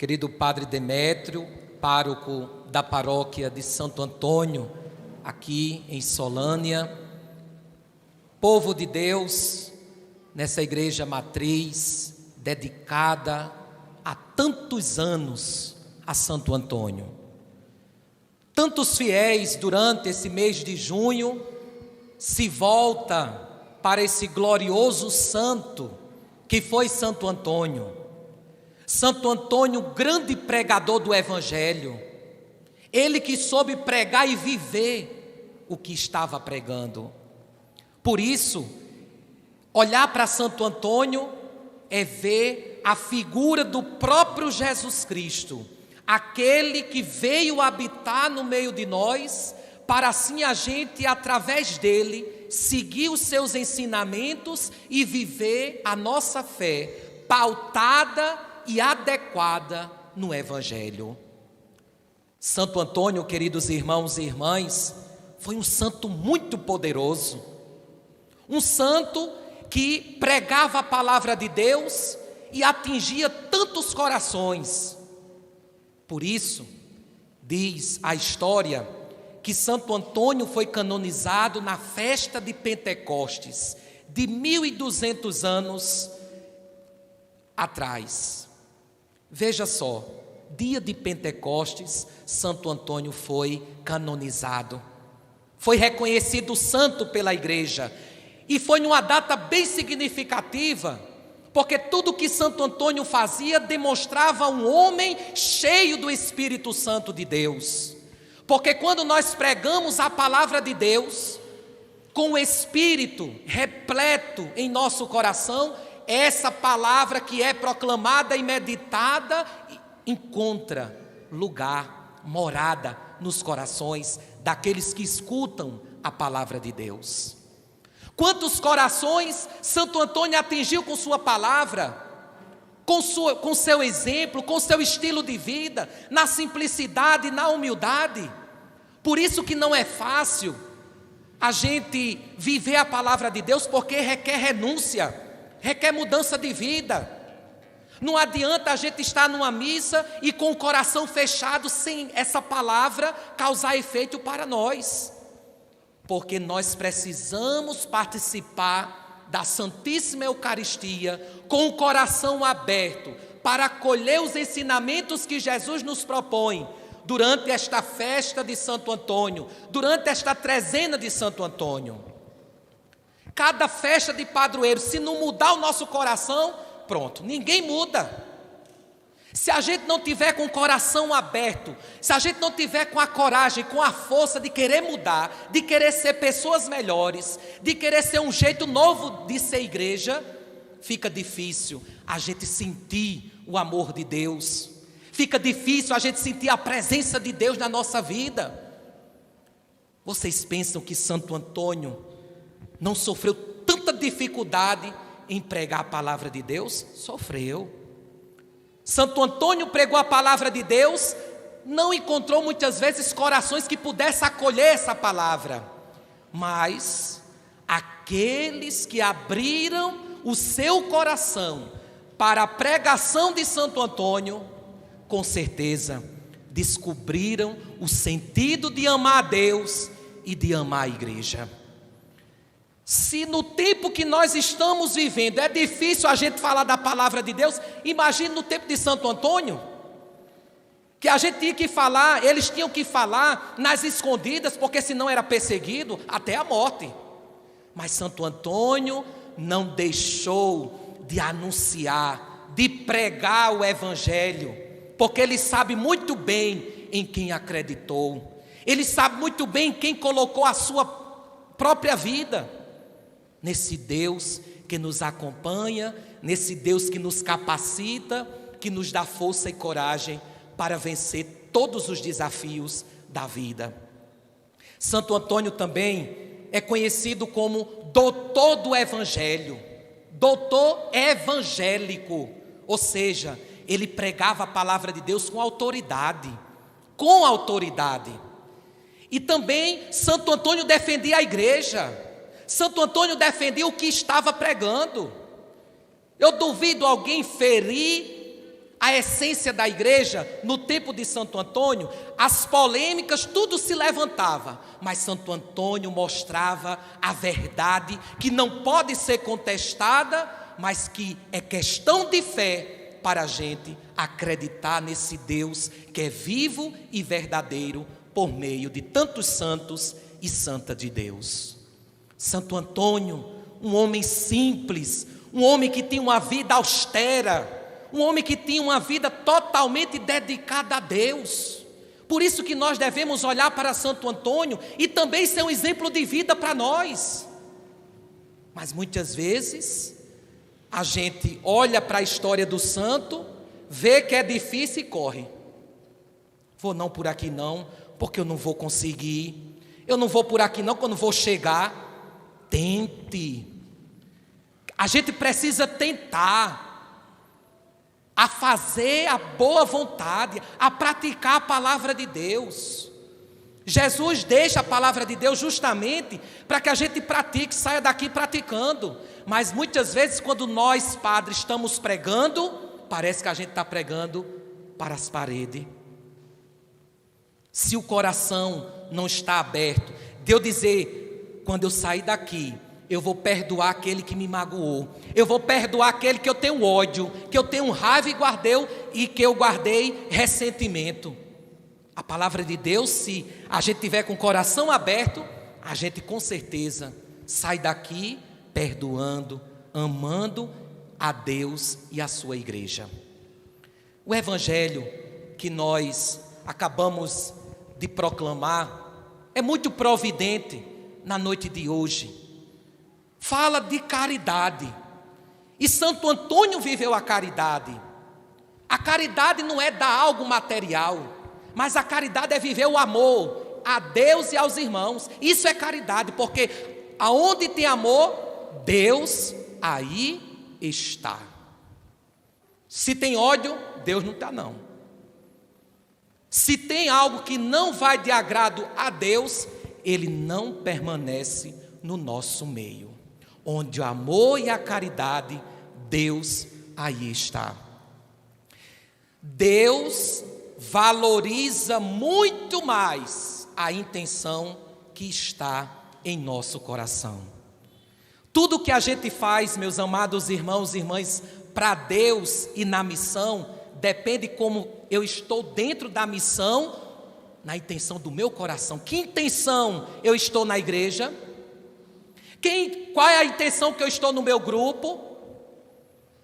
querido Padre Demétrio, pároco da paróquia de Santo Antônio, aqui em Solânia, povo de Deus, nessa igreja matriz, dedicada há tantos anos a Santo Antônio. Tantos fiéis durante esse mês de junho se volta para esse glorioso santo que foi Santo Antônio. Santo Antônio, grande pregador do Evangelho, ele que soube pregar e viver o que estava pregando. Por isso, olhar para Santo Antônio é ver a figura do próprio Jesus Cristo, aquele que veio habitar no meio de nós, para assim a gente, através dele, seguir os seus ensinamentos e viver a nossa fé pautada e adequada no Evangelho. Santo Antônio, queridos irmãos e irmãs, foi um santo muito poderoso, um santo que pregava a palavra de Deus e atingia tantos corações. Por isso, diz a história que Santo Antônio foi canonizado na festa de Pentecostes, de 1200 anos atrás. Veja só, dia de Pentecostes, Santo Antônio foi canonizado, foi reconhecido santo pela igreja, e foi numa data bem significativa, porque tudo que Santo Antônio fazia demonstrava um homem cheio do Espírito Santo de Deus. Porque quando nós pregamos a palavra de Deus, com o Espírito repleto em nosso coração, essa palavra que é proclamada e meditada encontra lugar, morada nos corações daqueles que escutam a palavra de Deus. Quantos corações Santo Antônio atingiu com sua palavra, com seu exemplo, com seu estilo de vida, na simplicidade, na humildade. Por isso que não é fácil a gente viver a palavra de Deus, porque requer renúncia, requer mudança de vida. Não adianta a gente estar numa missa e com o coração fechado, sem essa palavra causar efeito para nós. Porque nós precisamos participar da Santíssima Eucaristia com o coração aberto para acolher os ensinamentos que Jesus nos propõe durante esta festa de Santo Antônio, durante esta trezena de Santo Antônio. Cada festa de padroeiro, se não mudar o nosso coração, pronto, ninguém muda. Se a gente não tiver com o coração aberto, se a gente não tiver com a coragem, com a força de querer mudar, de querer ser pessoas melhores, de querer ser um jeito novo de ser igreja, fica difícil a gente sentir o amor de Deus, fica difícil a gente sentir a presença de Deus na nossa vida. Vocês pensam que Santo Antônio não sofreu tanta dificuldade em pregar a palavra de Deus? Sofreu. Santo Antônio pregou a palavra de Deus, não encontrou muitas vezes corações que pudessem acolher essa palavra, mas aqueles que abriram o seu coração para a pregação de Santo Antônio, com certeza descobriram o sentido de amar a Deus e de amar a igreja. Se no tempo que nós estamos vivendo é difícil a gente falar da palavra de Deus, imagine no tempo de Santo Antônio, que a gente tinha que falar, eles tinham que falar nas escondidas, porque senão era perseguido até a morte. Mas Santo Antônio não deixou de anunciar, de pregar o Evangelho, porque ele sabe muito bem em quem acreditou, ele sabe muito bem em quem colocou a sua própria vida. Nesse Deus que nos acompanha, nesse Deus que nos capacita, que nos dá força e coragem para vencer todos os desafios da vida. Santo Antônio também é conhecido como doutor do Evangelho, doutor evangélico, ou seja, ele pregava a palavra de Deus com autoridade, E também Santo Antônio defendia a igreja. Santo Antônio defendia o que estava pregando. Eu duvido alguém ferir a essência da igreja, no tempo de Santo Antônio, as polêmicas, tudo se levantava, mas Santo Antônio mostrava a verdade que não pode ser contestada, mas que é questão de fé para a gente acreditar nesse Deus que é vivo e verdadeiro por meio de tantos santos e santa de Deus. Santo Antônio, um homem simples, um homem que tinha uma vida austera, um homem que tinha uma vida totalmente dedicada a Deus. Por isso que nós devemos olhar para Santo Antônio e também ser um exemplo de vida para nós. Mas muitas vezes a gente olha para a história do santo, vê que é difícil e corre. Vou não por aqui não, porque eu não vou conseguir. Eu não vou por aqui não, porque eu não vou chegar. Tente. A gente precisa tentar a fazer a boa vontade, a praticar a palavra de Deus. Jesus deixa a palavra de Deus justamente para que a gente pratique, saia daqui praticando. Mas muitas vezes quando nós, padres, estamos pregando, parece que a gente está pregando para as paredes. Se o coração não está aberto, de eu dizer, quando eu sair daqui, eu vou perdoar aquele que me magoou, eu vou perdoar aquele que eu tenho ódio, que eu tenho raiva e que eu guardei ressentimento. A palavra de Deus, se a gente tiver com o coração aberto, a gente com certeza sai daqui perdoando, amando a Deus e a sua igreja. O evangelho que nós acabamos de proclamar é muito providente na noite de hoje. Fala de caridade. E Santo Antônio viveu a caridade. A caridade não é dar algo material, mas a caridade é viver o amor a Deus e aos irmãos. Isso é caridade, porque aonde tem amor, Deus aí está. Se tem ódio, Deus não está não. Se tem algo que não vai de agrado a Deus, Ele não permanece no nosso meio. Onde o amor e a caridade, Deus aí está. Deus valoriza muito mais a intenção que está em nosso coração. Tudo que a gente faz, meus amados irmãos e irmãs, para Deus e na missão, depende como eu estou dentro da missão, na intenção do meu coração. Que intenção eu estou na igreja? Qual é a intenção que eu estou no meu grupo?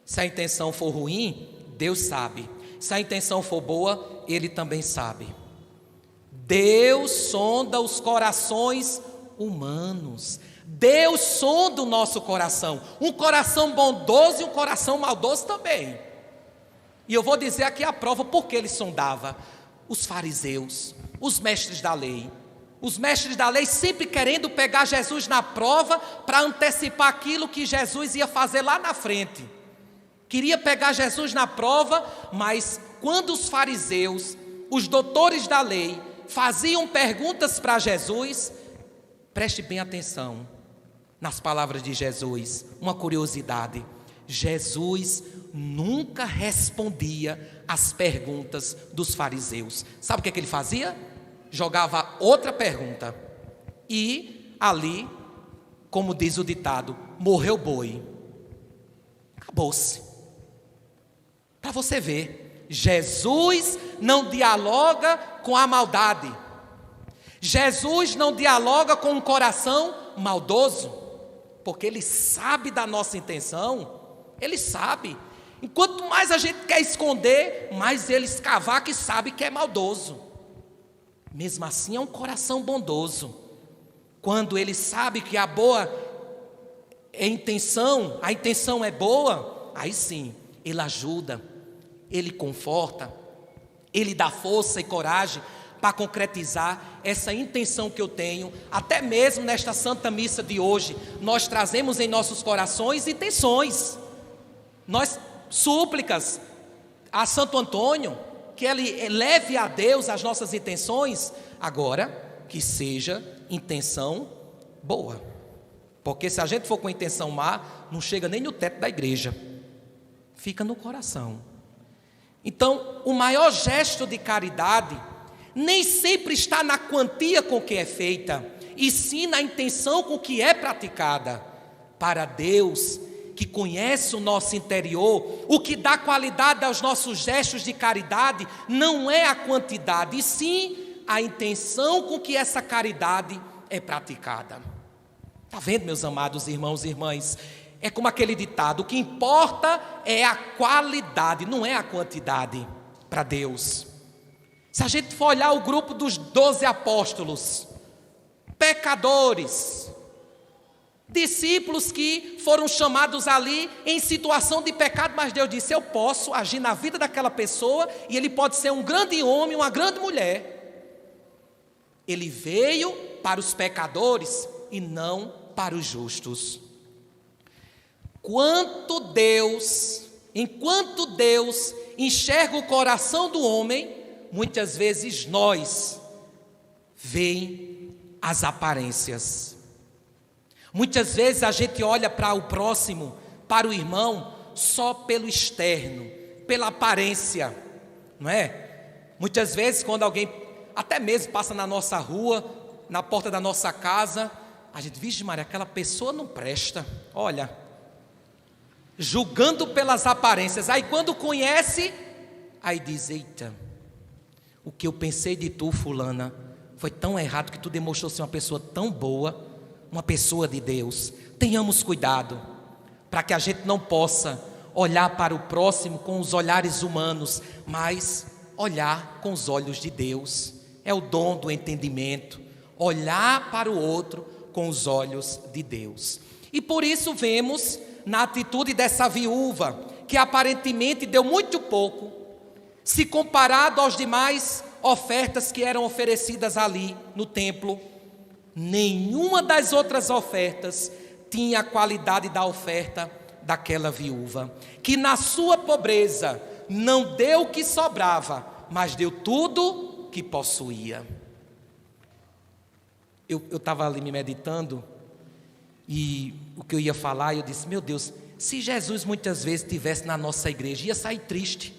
Se a intenção for ruim, Deus sabe. Se a intenção for boa, Ele também sabe. Deus sonda os corações humanos. Deus sonda o nosso coração. Um coração bondoso e um coração maldoso também. E eu vou dizer aqui a prova porque Ele sondava. Os fariseus, os mestres da lei. Os mestres da lei sempre querendo pegar Jesus na prova para antecipar aquilo que Jesus ia fazer lá na frente. Queria pegar Jesus na prova, mas quando os fariseus, os doutores da lei, faziam perguntas para Jesus, preste bem atenção nas palavras de Jesus, uma curiosidade: Jesus nunca respondia às perguntas dos fariseus. Sabe o que ele fazia? Jogava outra pergunta e ali, como diz o ditado, morreu boi. Acabou-se. Para você ver, Jesus não dialoga com a maldade. Jesus não dialoga com um coração maldoso, porque Ele sabe da nossa intenção. Ele sabe. Enquanto mais a gente quer esconder, mais Ele escavar que sabe que é maldoso. Mesmo assim é um coração bondoso. Quando Ele sabe que a intenção é boa, aí sim, Ele ajuda, Ele conforta, Ele dá força e coragem para concretizar essa intenção que eu tenho. Até mesmo nesta Santa Missa de hoje, nós trazemos em nossos corações intenções, súplicas a Santo Antônio, que Ele leve a Deus as nossas intenções, agora que seja intenção boa, porque se a gente for com intenção má, não chega nem no teto da igreja, fica no coração. Então, o maior gesto de caridade nem sempre está na quantia com que é feita, e sim na intenção com que é praticada. Para Deus, que conhece o nosso interior, o que dá qualidade aos nossos gestos de caridade não é a quantidade, e sim a intenção com que essa caridade é praticada. Está vendo, meus amados irmãos e irmãs? É como aquele ditado: o que importa é a qualidade, não é a quantidade para Deus. Se a gente for olhar o grupo dos 12 apóstolos, pecadores, discípulos que foram chamados ali em situação de pecado, mas Deus disse: eu posso agir na vida daquela pessoa, e ele pode ser um grande homem, uma grande mulher. Ele veio para os pecadores e não para os justos. Enquanto Deus enxerga o coração do homem, muitas vezes nós vemos as aparências. Muitas vezes a gente olha para o próximo, para o irmão, só pelo externo, pela aparência, não é? Muitas vezes quando alguém até mesmo passa na nossa rua, na porta da nossa casa, a gente, vixe Maria, aquela pessoa não presta, olha, julgando pelas aparências. Aí quando conhece, aí diz: eita, o que eu pensei de tu, fulana, foi tão errado, que tu demonstrou ser uma pessoa tão boa, uma pessoa de Deus. Tenhamos cuidado, para que a gente não possa olhar para o próximo com os olhares humanos, mas olhar com os olhos de Deus. É o dom do entendimento, olhar para o outro com os olhos de Deus. E por isso vemos na atitude dessa viúva, que aparentemente deu muito pouco, se comparado aos demais ofertas que eram oferecidas ali no templo. Nenhuma das outras ofertas tinha a qualidade da oferta daquela viúva, que na sua pobreza não deu o que sobrava, mas deu tudo que possuía. Eu estava ali me meditando, e o que eu ia falar, eu disse: meu Deus, se Jesus muitas vezes estivesse na nossa igreja, ia sair triste,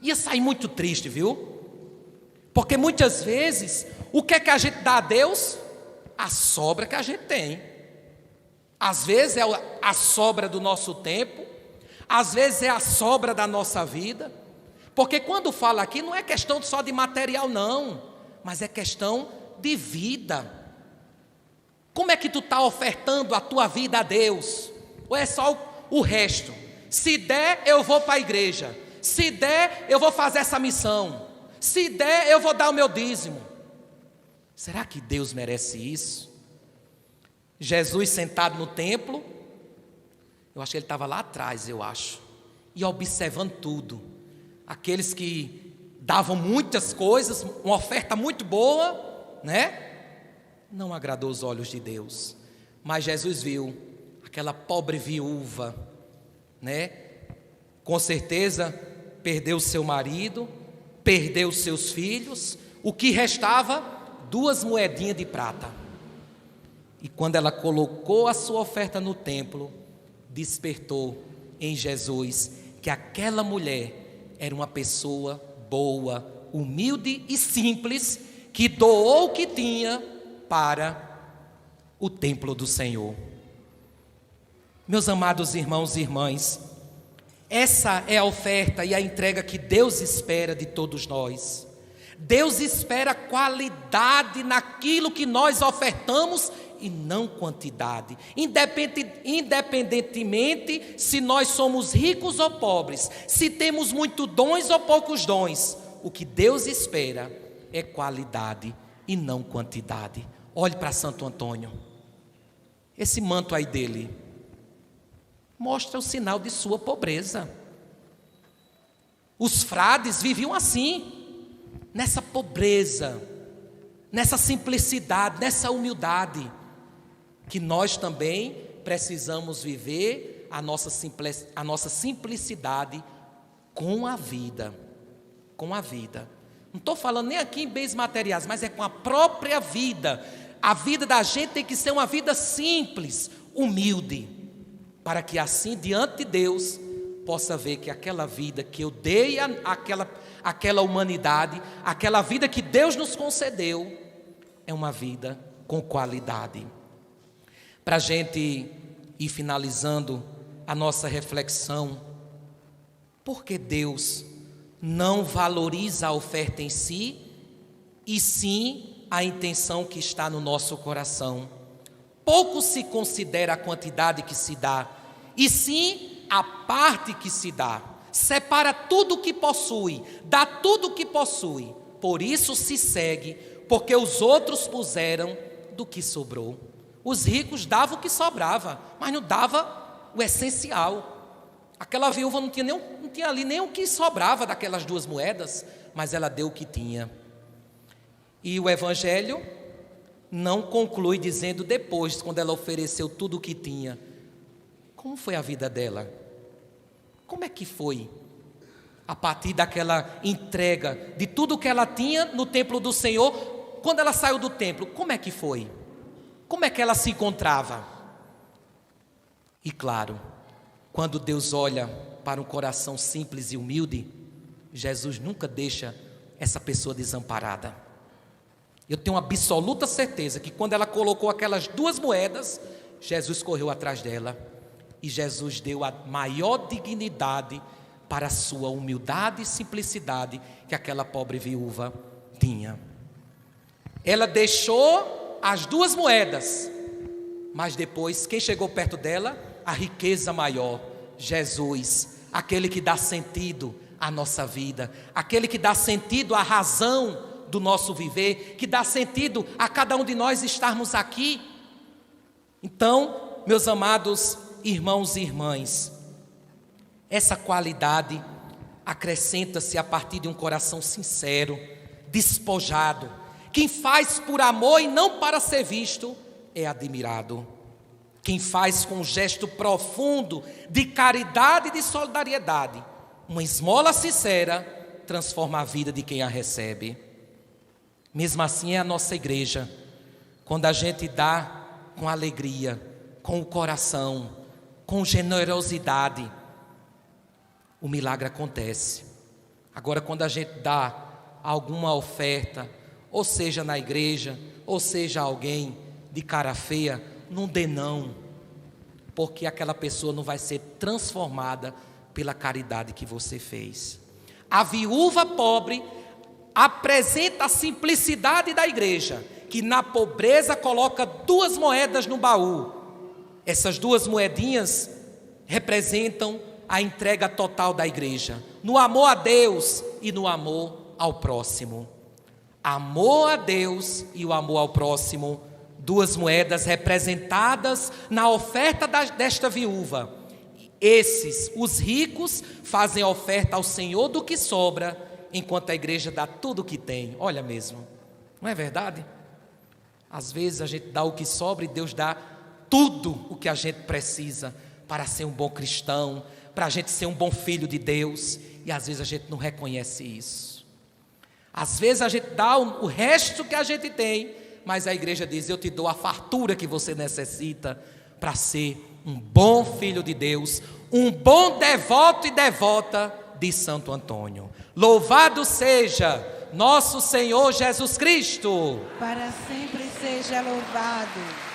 ia sair muito triste, viu? Porque muitas vezes, o que é que a gente dá a Deus? A sobra que a gente tem. Às vezes é a sobra do nosso tempo, às vezes é a sobra da nossa vida. Porque quando fala aqui, não é questão só de material não, mas é questão de vida. Como é que tu está ofertando a tua vida a Deus? Ou é só o resto? Se der, eu vou para a igreja. Se der, eu vou fazer essa missão. Se der, eu vou dar o meu dízimo. Será que Deus merece isso? Jesus sentado no templo, eu acho que ele estava lá atrás, e observando tudo. Aqueles que davam muitas coisas, uma oferta muito boa, né? Não agradou os olhos de Deus. Mas Jesus viu aquela pobre viúva, né? Com certeza perdeu seu marido, perdeu seus filhos. O que restava? 2 moedinhas de prata. E quando ela colocou a sua oferta no templo, despertou em Jesus que aquela mulher era uma pessoa boa, humilde e simples, que doou o que tinha para o templo do Senhor. Meus amados irmãos e irmãs, essa é a oferta e a entrega que Deus espera de todos nós. Deus espera qualidade naquilo que nós ofertamos e não quantidade. Independentemente se nós somos ricos ou pobres, se temos muitos dons ou poucos dons, o que Deus espera é qualidade e não quantidade. Olhe para Santo Antônio. Esse manto aí dele mostra o sinal de sua pobreza. Os frades viviam assim, nessa pobreza, nessa simplicidade, nessa humildade, que nós também precisamos viver a nossa simplicidade com a vida. Com a vida. Não estou falando nem aqui em bens materiais, mas é com a própria vida. A vida da gente tem que ser uma vida simples, humilde, para que assim diante de Deus possa ver que aquela vida que eu dei àquela humanidade, aquela vida que Deus nos concedeu, é uma vida com qualidade. Para a gente ir finalizando a nossa reflexão, por que Deus não valoriza a oferta em si, e sim a intenção que está no nosso coração? Pouco se considera a quantidade que se dá, e sim a parte que se dá. Separa tudo o que possui, dá tudo o que possui. Por isso se segue, porque os outros puseram do que sobrou. Os ricos davam o que sobrava, mas não dava o essencial. Aquela viúva não tinha ali nem o que sobrava daquelas 2 moedas, mas ela deu o que tinha. E o Evangelho não conclui dizendo depois, quando ela ofereceu tudo o que tinha, como foi a vida dela? Como é que foi? A partir daquela entrega de tudo o que ela tinha no templo do Senhor, quando ela saiu do templo, como é que foi? Como é que ela se encontrava? E claro, quando Deus olha para um coração simples e humilde, Jesus nunca deixa essa pessoa desamparada. Eu tenho uma absoluta certeza que quando ela colocou aquelas 2 moedas, Jesus correu atrás dela e Jesus deu a maior dignidade para a sua humildade e simplicidade que aquela pobre viúva tinha. Ela deixou as 2 moedas, mas depois, quem chegou perto dela? A riqueza maior, Jesus, aquele que dá sentido à nossa vida, aquele que dá sentido à razão do nosso viver, que dá sentido a cada um de nós estarmos aqui. Então, meus amados irmãos e irmãs, essa qualidade acrescenta-se a partir de um coração sincero, despojado. Quem faz por amor e não para ser visto é admirado. Quem faz com um gesto profundo de caridade e de solidariedade, uma esmola sincera, transforma a vida de quem a recebe. Mesmo assim é a nossa igreja, quando a gente dá com alegria, com o coração, com generosidade, o milagre acontece. Agora, quando a gente dá alguma oferta, ou seja na igreja, ou seja alguém de cara feia, não dê não, porque aquela pessoa não vai ser transformada pela caridade que você fez. A viúva pobre apresenta a simplicidade da igreja, que na pobreza coloca 2 moedas no baú. Essas 2 moedinhas representam a entrega total da igreja, no amor a Deus e no amor ao próximo. Amor a Deus e o amor ao próximo, 2 moedas representadas na oferta desta viúva. Esses, os ricos, fazem a oferta ao Senhor do que sobra, enquanto a igreja dá tudo o que tem. Olha mesmo, não é verdade? Às vezes a gente dá o que sobra e Deus dá tudo o que a gente precisa para ser um bom cristão, para a gente ser um bom filho de Deus, e às vezes a gente não reconhece isso. Às vezes a gente dá o resto que a gente tem, mas a igreja diz: eu te dou a fartura que você necessita para ser um bom filho de Deus, um bom devoto e devota de Santo Antônio. Louvado seja nosso Senhor Jesus Cristo. Para sempre seja louvado.